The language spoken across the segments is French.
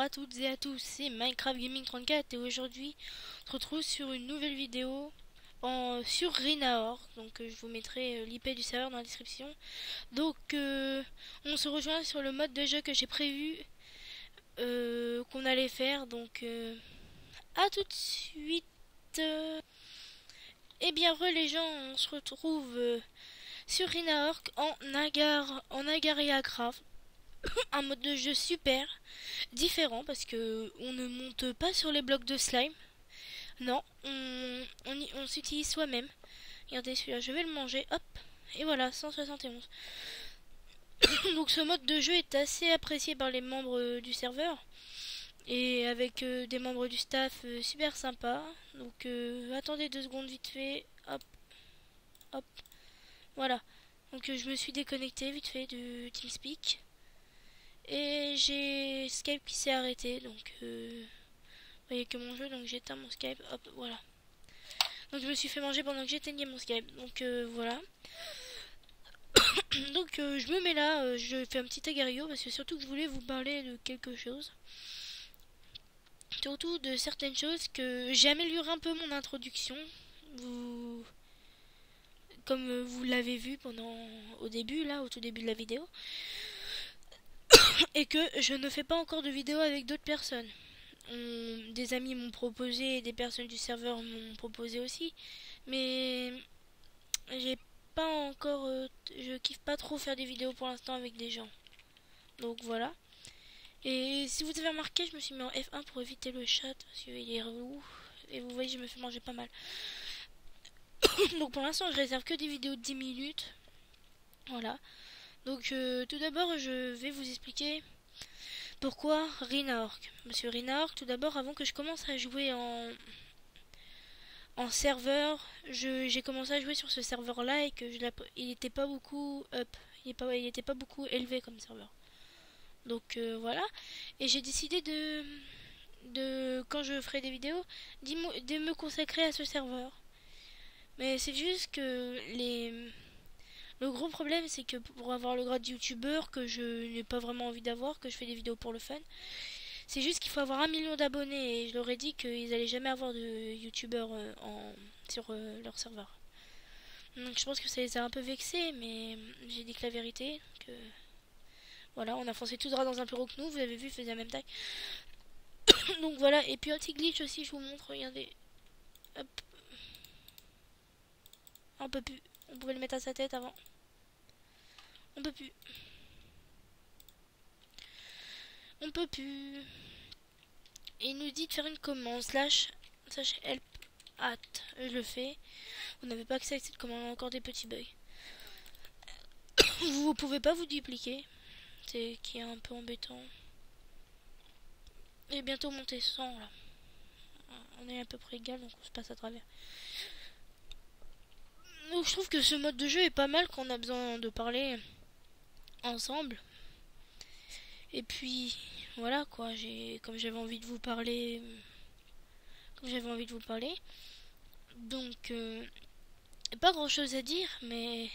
à toutes et à tous, c'est Minecraft Gaming 34 et aujourd'hui on se retrouve sur une nouvelle vidéo sur Rinaor. Donc je vous mettrai l'IP du serveur dans la description. Donc on se rejoint sur le mode de jeu que j'ai prévu qu'on allait faire. Donc à tout de suite. Eh bien les gens, on se retrouve sur Rinaor en Agariacraft. Un mode de jeu super différent parce que on ne monte pas sur les blocs de slime. Non, on s'utilise soi-même. Regardez celui-là, je vais le manger. Hop, et voilà, 171. Donc ce mode de jeu est assez apprécié par les membres du serveur. Et avec des membres du staff super sympa. Donc attendez 2 secondes vite fait. Hop, hop, voilà. Donc je me suis déconnecté vite fait du TeamSpeak. Et j'ai Skype qui s'est arrêté. Donc vous voyez que mon jeu, donc j'éteins mon Skype, hop, voilà. Donc je me suis fait manger pendant que j'éteignais mon Skype, donc voilà. Donc je me mets là, je fais un petit agario parce que surtout que je voulais vous parler de quelque chose. Surtout de certaines choses que j'ai amélioré un peu mon introduction. Vous, comme vous l'avez vu au début là, au tout début de la vidéo. Et que je ne fais pas encore de vidéo avec d'autres personnes. Des amis m'ont proposé, des personnes du serveur m'ont proposé aussi, mais j'ai pas encore, je kiffe pas trop faire des vidéos pour l'instant avec des gens. Donc voilà. Et si vous avez remarqué, je me suis mis en F1 pour éviter le chat parce qu'il est relou. Et vous voyez, je me fais manger pas mal. Donc pour l'instant, je réserve que des vidéos de 10 minutes. Voilà. Donc tout d'abord, je vais vous expliquer pourquoi Rinaork. Monsieur Rinaork, tout d'abord, avant que je commence à jouer en serveur, j'ai commencé à jouer sur ce serveur là et que il n'était pas beaucoup up, il était pas beaucoup élevé comme serveur. Donc voilà, et j'ai décidé de quand je ferai des vidéos de me consacrer à ce serveur. Mais c'est juste que le gros problème, c'est que pour avoir le grade de youtubeur que je n'ai pas vraiment envie d'avoir, que je fais des vidéos pour le fun, c'est juste qu'il faut avoir 1 million d'abonnés et je leur ai dit qu'ils allaient jamais avoir de youtubeurs sur leur serveur. Donc je pense que ça les a un peu vexés, mais j'ai dit que la vérité, que voilà, on a foncé tout droit dans un plus gros que nous, vous avez vu, il faisait la même taille. Donc voilà, et puis un petit glitch aussi, je vous montre, regardez. Hop. On peut plus, on pouvait le mettre à sa tête avant. On peut plus. On peut plus. Et il nous dit de faire une commande, slash help at. Je le fais. Vous n'avez pas accès à cette commande, encore des petits bugs. Vous pouvez pas vous dupliquer, c'est qui est un peu embêtant. Et bientôt monter 100 là. On est à peu près égal, donc on se passe à travers. Donc je trouve que ce mode de jeu est pas mal quand on a besoin de parler ensemble. Et puis voilà quoi, comme j'avais envie de vous parler, Donc pas grand chose à dire, mais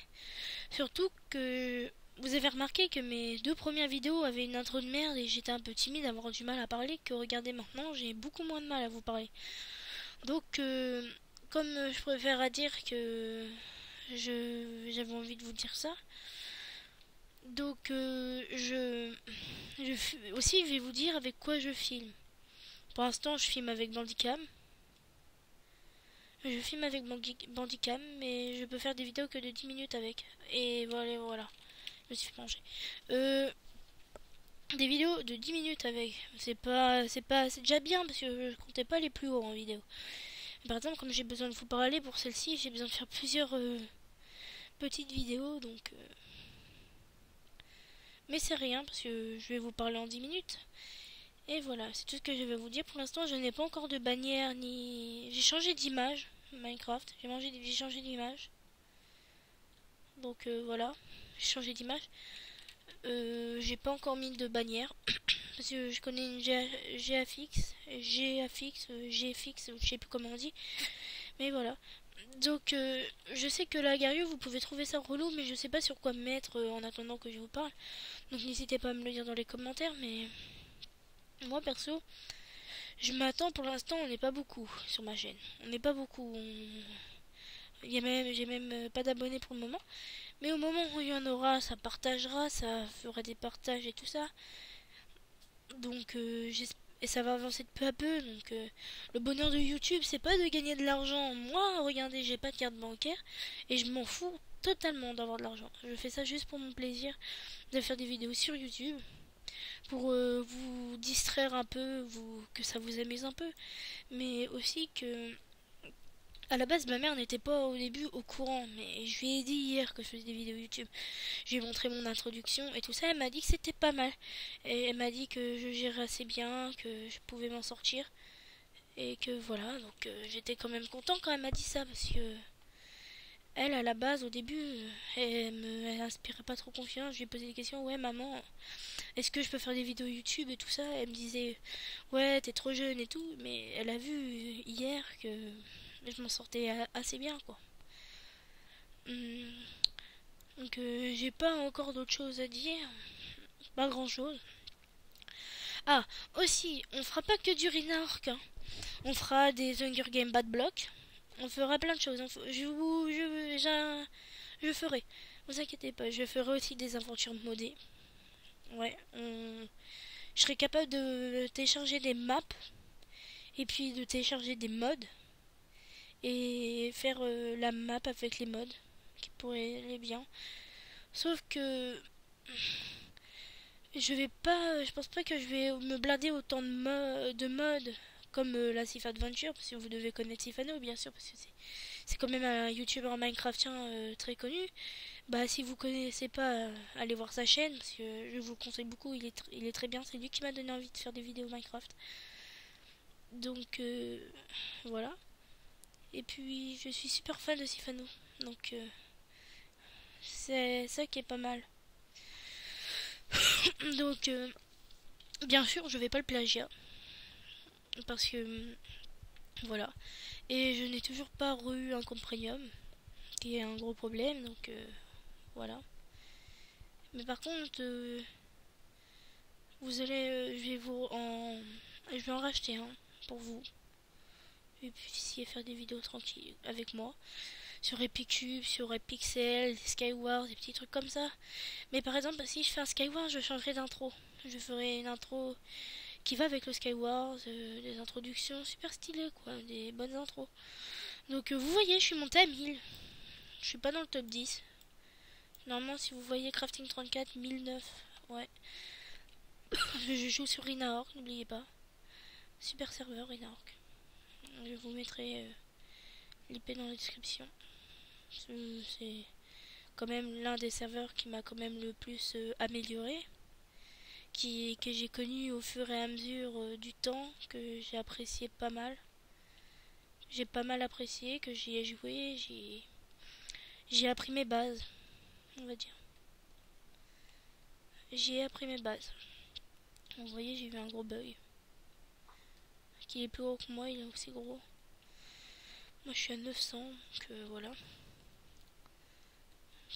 surtout que vous avez remarqué que mes 2 premières vidéos avaient une intro de merde et j'étais un peu timide, avoir du mal à parler, que regardez maintenant, j'ai beaucoup moins de mal à vous parler. Donc comme je préfère à dire que j'avais envie de vous dire ça. Donc aussi je vais vous dire avec quoi je filme. Pour l'instant je filme avec Bandicam. Je filme avec Bandicam, mais je peux faire des vidéos que de 10 minutes avec. Et voilà. Je me suis fait manger. Des vidéos de 10 minutes avec. C'est déjà bien parce que je comptais pas les plus hauts en vidéo. Par exemple, comme j'ai besoin de vous parler pour celle-ci, j'ai besoin de faire plusieurs petites vidéos, donc. Mais c'est rien parce que je vais vous parler en 10 minutes. Et voilà, c'est tout ce que je vais vous dire. Pour l'instant, je n'ai pas encore de bannière ni. J'ai changé d'image. Minecraft, j'ai changé d'image. Donc voilà, j'ai changé d'image. J'ai pas encore mis de bannière parce que je connais une GFX, GFX, je sais plus comment on dit. Mais voilà. Donc je sais que la Gario, vous pouvez trouver ça relou, mais je sais pas sur quoi me mettre en attendant que je vous parle. Donc n'hésitez pas à me le dire dans les commentaires, mais Moi perso, je m'attends pour l'instant, on n'est pas beaucoup sur ma chaîne. On n'est pas beaucoup. J'ai même pas d'abonnés pour le moment. Mais au moment où il y en aura, ça partagera, ça fera des partages et tout ça. Donc et ça va avancer de peu à peu. Donc le bonheur de YouTube, c'est pas de gagner de l'argent. Moi, regardez, j'ai pas de carte bancaire et je m'en fous totalement d'avoir de l'argent. Je fais ça juste pour mon plaisir de faire des vidéos sur YouTube pour vous distraire un peu, que ça vous amuse un peu, mais aussi que à la base ma mère n'était pas au début au courant, mais je lui ai dit hier que je faisais des vidéos YouTube. Je lui ai montré mon introduction et tout ça, elle m'a dit que c'était pas mal. Et elle m'a dit que je gérais assez bien, que je pouvais m'en sortir. Et que voilà, donc j'étais quand même content quand elle m'a dit ça, parce que elle, à la base, au début, elle inspirait pas trop confiance. Je lui ai posé des questions, ouais maman, est-ce que je peux faire des vidéos YouTube et tout ça. Elle me disait, ouais t'es trop jeune et tout, mais elle a vu hier que je m'en sortais assez bien quoi. Hum, Donc j'ai pas encore d'autres choses à dire, pas grand chose. Ah, aussi, on fera pas que du Rinark, hein. On fera des Hunger Games Bad Block. On fera plein de choses. Je ferai. Vous inquiétez pas, je ferai aussi des aventures modées. Ouais, je serai capable de télécharger des maps et puis de télécharger des mods et faire la map avec les mods qui pourraient aller bien. Sauf que je pense pas que je vais me blinder autant de mods comme la Sif Adventure, parce que vous devez connaître Sifano bien sûr, parce que c'est quand même un youtubeur minecraftien très connu. Bah si vous connaissez pas, allez voir sa chaîne, parce que je vous le conseille beaucoup, il est très bien, c'est lui qui m'a donné envie de faire des vidéos Minecraft. Donc voilà. Et puis je suis super fan de Sifano, donc c'est ça qui est pas mal. Donc bien sûr je vais pas le plagiat, parce que voilà. Et je n'ai toujours pas eu un compte premium, qui est un gros problème, donc voilà. Mais par contre, je vais en racheter un pour vous. Et puis essayer de faire des vidéos tranquilles avec moi. Sur Epicube, sur Epixel, Skywars, des petits trucs comme ça. Mais par exemple, si je fais un Skywars, je changerai d'intro. Je ferai une intro qui va avec le Skywars, des introductions super stylées, quoi, des bonnes intros. Donc vous voyez, je suis monté à 1000. Je suis pas dans le top 10. Normalement, si vous voyez Crafting 34, 1009. Ouais. Je joue sur Rinaork, n'oubliez pas. Super serveur Rinaork. Je vous mettrai l'IP dans la description. C'est quand même l'un des serveurs qui m'a quand même le plus amélioré. Que j'ai connu au fur et à mesure du temps, que j'ai apprécié pas mal. J'ai pas mal apprécié, que j'y ai joué, j'ai appris mes bases, on va dire. J'ai appris mes bases. Vous voyez, j'ai eu un gros bug. Qui est plus gros que moi, il est aussi gros. Moi je suis à 900, donc voilà.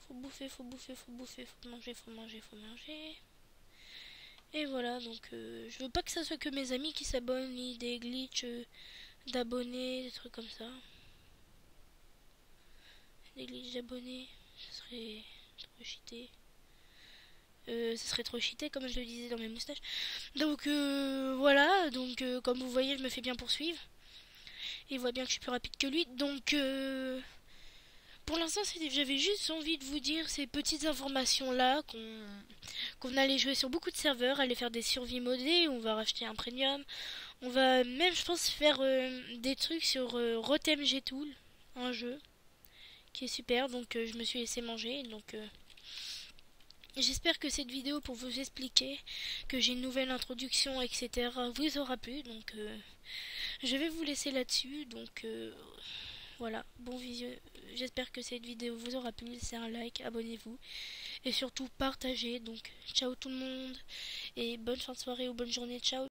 Faut bouffer, faut bouffer, faut bouffer, faut manger, faut manger, faut manger. Et voilà, donc je veux pas que ça soit que mes amis qui s'abonnent, ni des glitches d'abonnés, des trucs comme ça. Des glitches d'abonnés, ce serait trop cheaté. Ce serait trop cheaté comme je le disais dans mes moustaches. Donc voilà, donc comme vous voyez, je me fais bien poursuivre. Il voit bien que je suis plus rapide que lui, donc pour l'instant j'avais juste envie de vous dire ces petites informations là, qu'on allait jouer sur beaucoup de serveurs, aller faire des survies modées, on va racheter un premium, on va même je pense faire des trucs sur Rotem Gtool, un jeu qui est super, donc je me suis laissé manger, donc j'espère que cette vidéo pour vous expliquer que j'ai une nouvelle introduction, etc. vous aura plu. Donc je vais vous laisser là-dessus. Donc voilà, bon vision. J'espère que cette vidéo vous aura plu. Laissez un like, abonnez-vous. Et surtout partagez. Donc ciao tout le monde. Et bonne fin de soirée ou bonne journée. Ciao.